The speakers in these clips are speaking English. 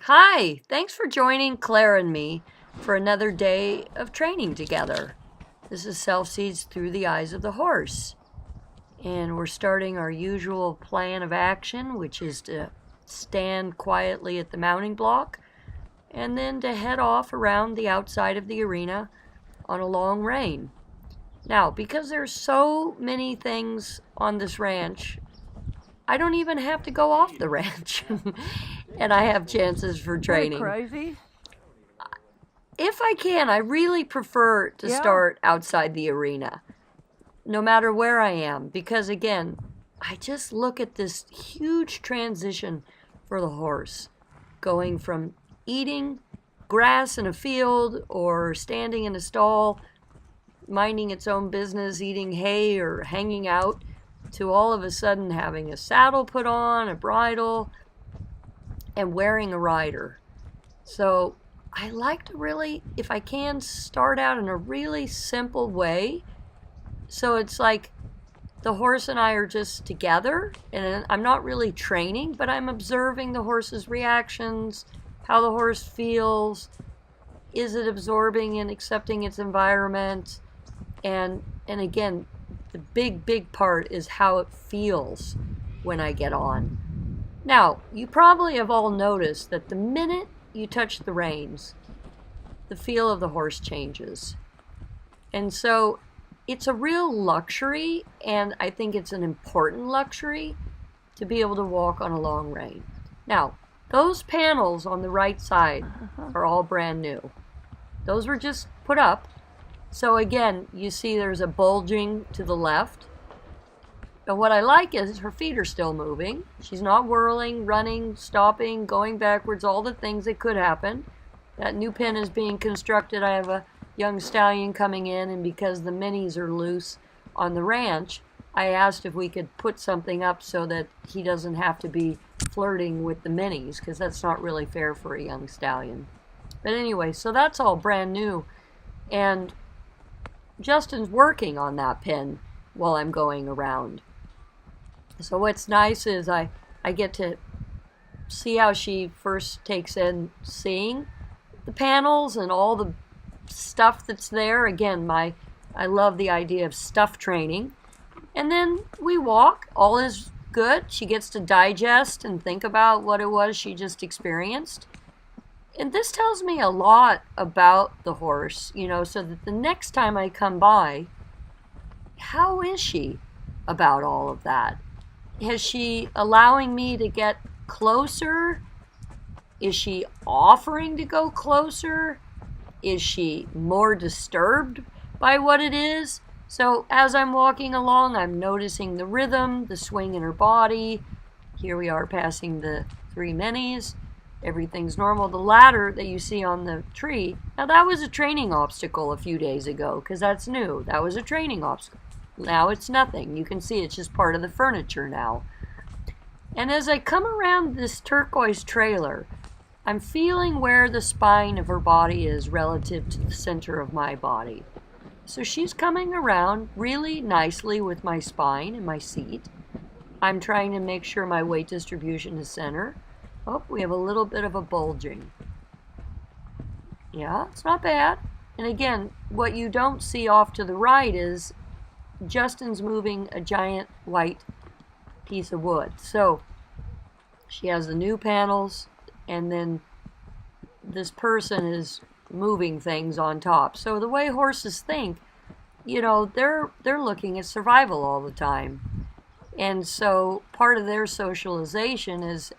Hi, thanks for joining Claire and me for another day of training together. This is Selfseeds through the eyes of the horse. And we're starting our usual plan of action, which is to stand quietly at the mounting block and then to head off around the outside of the arena on a long rein. Now, because there's so many things on this ranch, I don't even have to go off the ranch. And I have chances for training. Crazy. If I can, I really prefer to start outside the arena, no matter where I am, because again, I just look at this huge transition for the horse, going from eating grass in a field or standing in a stall, minding its own business, eating hay or hanging out, to all of a sudden having a saddle put on, a bridle, and wearing a rider. So I like to really, if I can, start out in a really simple way. So it's like the horse and I are just together, and I'm not really training, but I'm observing the horse's reactions, how the horse feels, is it absorbing and accepting its environment, and again, the big part is how it feels when I get on. Now, you probably have all noticed that the minute you touch the reins, the feel of the horse changes. And so it's a real luxury, and I think it's an important luxury to be able to walk on a long rein. Now, those panels on the right side are all brand new. Those were just put up. So again, you see there's a bulging to the left. And what I like is her feet are still moving. She's not whirling, running, stopping, going backwards, all the things that could happen. That new pen is being constructed. I have a young stallion coming in, and because the minis are loose on the ranch, I asked if we could put something up so that he doesn't have to be flirting with the minis, because that's not really fair for a young stallion. But anyway, so that's all brand new. And Justin's working on that pen while I'm going around. So what's nice is I get to see how she first takes in seeing the panels and all the stuff that's there. Again, I love the idea of stuff training. And then we walk, all is good. She gets to digest and think about what it was she just experienced. And this tells me a lot about the horse, so that the next time I come by, how is she about all of that? Is she allowing me to get closer? Is she offering to go closer? Is she more disturbed by what it is? So as I'm walking along, I'm noticing the rhythm, the swing in her body. Here we are passing the 3 minis. Everything's normal. The ladder that you see on the tree, now that was a training obstacle a few days ago, because that's new. That was a training obstacle. Now it's nothing. You can see it's just part of the furniture now. And as I come around this turquoise trailer, I'm feeling where the spine of her body is relative to the center of my body. So she's coming around really nicely with my spine and my seat. I'm trying to make sure my weight distribution is center. Oh, we have a little bit of a bulging. Yeah, it's not bad. And again, what you don't see off to the right is Justin's moving a giant white piece of wood. So she has the new panels, and then this person is moving things on top. So the way horses think, they're looking at survival all the time. And so part of their socialization is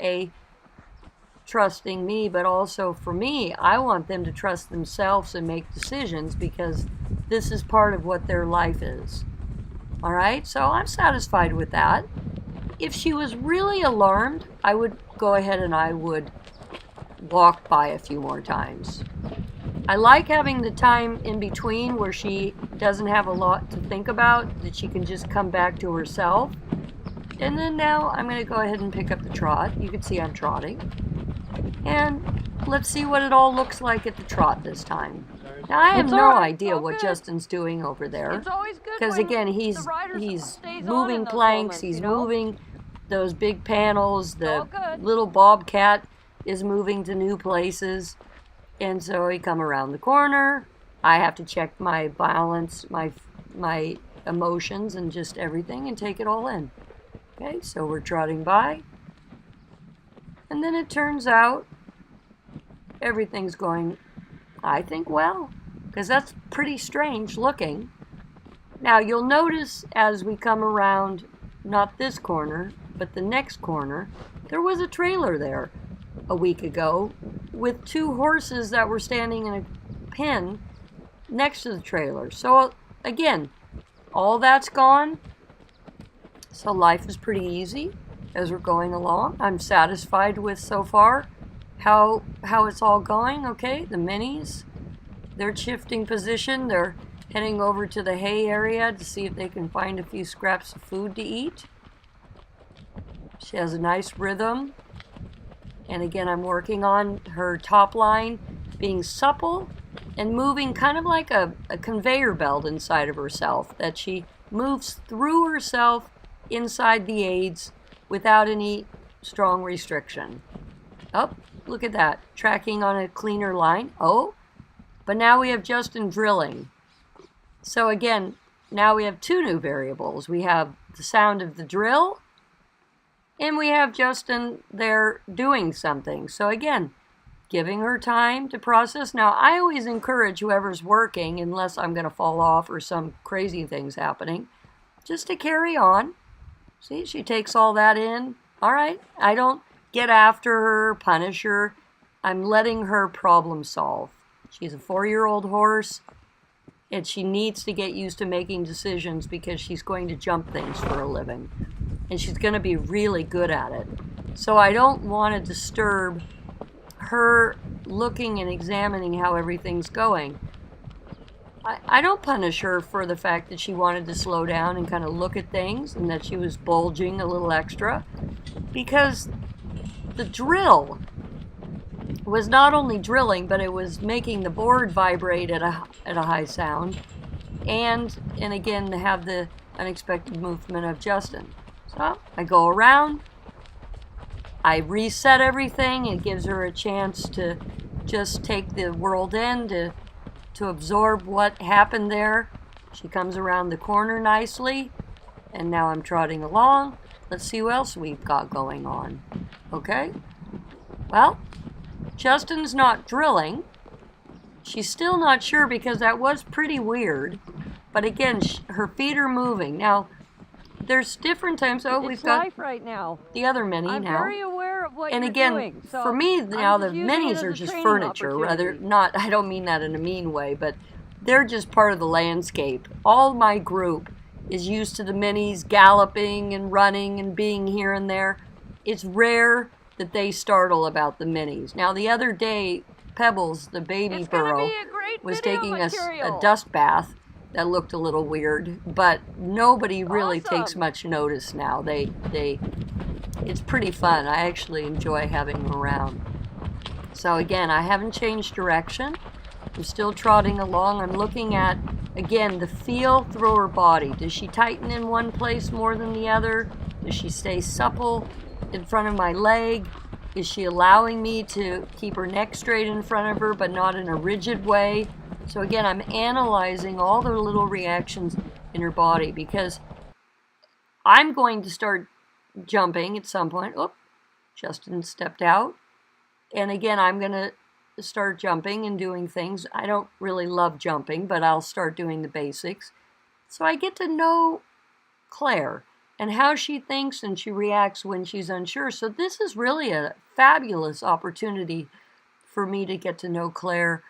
trusting me, but also for me, I want them to trust themselves and make decisions, because this is part of what their life is. All right, so I'm satisfied with that. If she was really alarmed, I would go ahead and I would walk by a few more times. I like having the time in between where she doesn't have a lot to think about, that she can just come back to herself. And then now I'm going to go ahead and pick up the trot. You can see I'm trotting. And let's see what it all looks like at the trot this time. Now I have no idea what Justin's doing over there. It's always good because again, he's moving planks, he's moving those big panels, the little bobcat is moving to new places. And so we come around the corner. I have to check my balance, my emotions and just everything and take it all in. Okay, so we're trotting by. And then it turns out everything's going, I think, well, because that's pretty strange looking. Now you'll notice as we come around, not this corner, but the next corner, there was a trailer there a week ago with 2 horses that were standing in a pen next to the trailer. So again, all that's gone. So life is pretty easy as we're going along. I'm satisfied with so far how it's all going. Okay, the minis, they're shifting position. They're heading over to the hay area to see if they can find a few scraps of food to eat. She has a nice rhythm. And again, I'm working on her top line being supple and moving kind of like a conveyor belt inside of herself, that she moves through herself inside the aids without any strong restriction. Oh, look at that, tracking on a cleaner line. Oh, but now we have Justin drilling. So again, now we have 2 new variables. We have the sound of the drill, and we have Justin there doing something. So again, giving her time to process. Now, I always encourage whoever's working, unless I'm going to fall off or some crazy thing's happening, just to carry on. See, she takes all that in. All right, I don't get after her, punish her. I'm letting her problem solve. She's a 4-year-old horse, and she needs to get used to making decisions because she's going to jump things for a living. And she's going to be really good at it. So I don't want to disturb her looking and examining how everything's going. I don't punish her for the fact that she wanted to slow down and kind of look at things and that she was bulging a little extra, because the drill was not only drilling, but it was making the board vibrate at a high sound, and again to have the unexpected movement of Justin. So I go around, I reset everything. It gives her a chance to just take the world in, to absorb what happened there. She comes around the corner nicely, and now I'm trotting along. Let's see what else we've got going on. Okay? Well, Justin's not drilling. She's still not sure because that was pretty weird. But again, her feet are moving. Now, there's different times. Oh, we've got life right now. The other mini I'm now. very aware of what And you're again, doing. So for me now, the minis as are a just training furniture. Rather, opportunity. not. I don't mean that in a mean way, but they're just part of the landscape. All my group is used to the minis galloping and running and being here and there. It's rare that they startle about the minis. Now, the other day, Pebbles, the baby It's gonna burro, be a great was video taking a material. dust bath that looked a little weird, but nobody really takes Awesome. much notice now. It's pretty fun. I actually enjoy having them around. So again, I haven't changed direction. I'm still trotting along. I'm looking at, again, the feel through her body. Does she tighten in one place more than the other? Does she stay supple in front of my leg? Is she allowing me to keep her neck straight in front of her, but not in a rigid way? So again, I'm analyzing all the little reactions in her body, because I'm going to start jumping at some point. Oh, Justin stepped out. And again, I'm going to start jumping and doing things. I don't really love jumping, but I'll start doing the basics. So I get to know Claire and how she thinks and she reacts when she's unsure. So this is really a fabulous opportunity for me to get to know Claire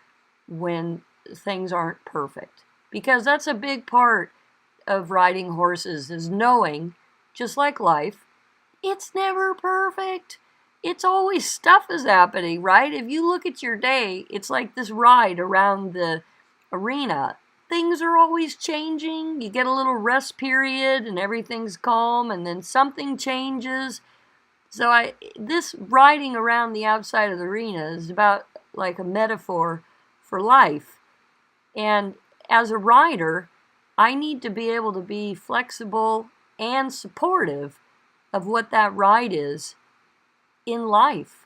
when things aren't perfect. Because that's a big part of riding horses, is knowing, just like life, it's never perfect. It's always stuff is happening, right? If you look at your day, it's like this ride around the arena. Things are always changing. You get a little rest period and everything's calm, and then something changes. So this riding around the outside of the arena is about like a metaphor for life. And as a rider, I need to be able to be flexible and supportive of what that ride is in life.